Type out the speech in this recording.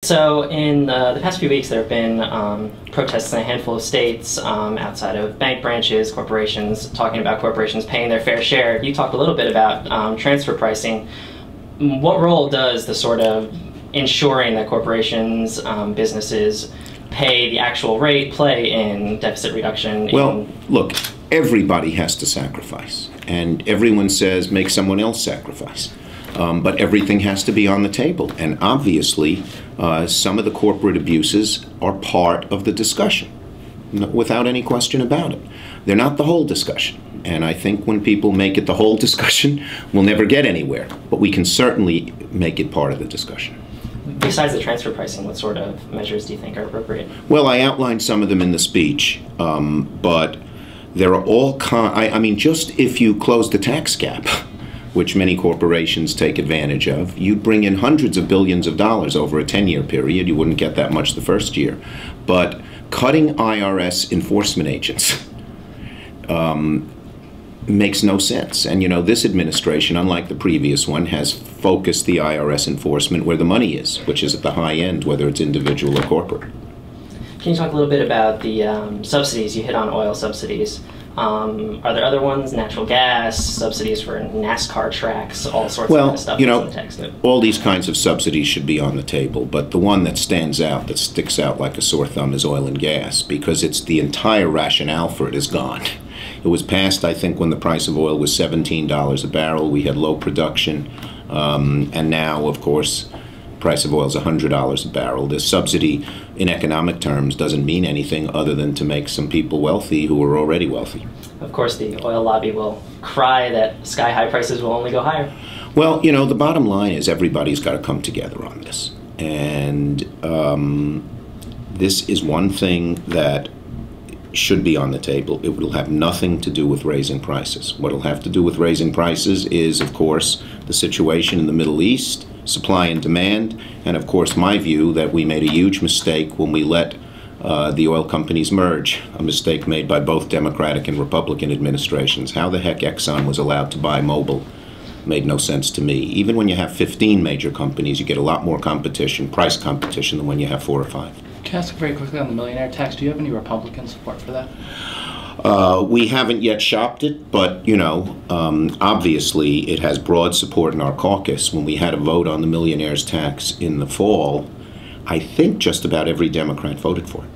So in the past few weeks, there have been protests in a handful of states outside of bank branches, corporations, talking about corporations paying their fair share. You talked a little bit about transfer pricing. What role does the sort of ensuring that corporations, businesses pay the actual rate play in deficit reduction? Well, look, everybody has to sacrifice, and everyone says make someone else sacrifice. But everything has to be on the table, and obviously some of the corporate abuses are part of the discussion, without any question about it. They're not the whole discussion, and I think when people make it the whole discussion, we'll never get anywhere, but we can certainly make it part of the discussion. Besides the transfer pricing, what sort of measures do you think are appropriate? Well, I outlined some of them in the speech, but there are all I mean, just if you close the tax gap, which many corporations take advantage of, you'd bring in hundreds of billions of dollars over a 10-year period. You wouldn't get that much the first year. But cutting IRS enforcement agents makes no sense. And you know, this administration, unlike the previous one, has focused the IRS enforcement where the money is, which is at the high end, whether it's individual or corporate. Can you talk a little bit about the subsidies? You hit on oil subsidies. Are there other ones? Natural gas, subsidies for NASCAR tracks, all sorts of kind of stuff. You know, in the text. all these kinds of subsidies should be on the table, but the one that stands out, that sticks out like a sore thumb, is oil and gas, because it's the entire rationale for it is gone. It was passed, I think, when the price of oil was $17 a barrel. We had low production, and now, of course, price of oil is $100 a barrel. This subsidy, in economic terms, doesn't mean anything other than to make some people wealthy who are already wealthy. Of course, the oil lobby will cry that sky-high prices will only go higher. Well, you know, the bottom line is everybody's got to come together on this. And this is one thing that should be on the table. It will have nothing to do with raising prices. What will have to do with raising prices is, of course, the situation in the Middle East, supply and demand, and of course my view that we made a huge mistake when we let the oil companies merge, a mistake made by both Democratic and Republican administrations. How the heck Exxon was allowed to buy Mobil made no sense to me. Even when you have 15 major companies, you get a lot more competition, price competition, than when you have 4 or 5. Can I ask very quickly on the millionaire tax, do you have any Republican support for that? We haven't yet shopped it, but, you know, obviously it has broad support in our caucus. When we had a vote on the millionaires tax in the fall, I think just about every Democrat voted for it.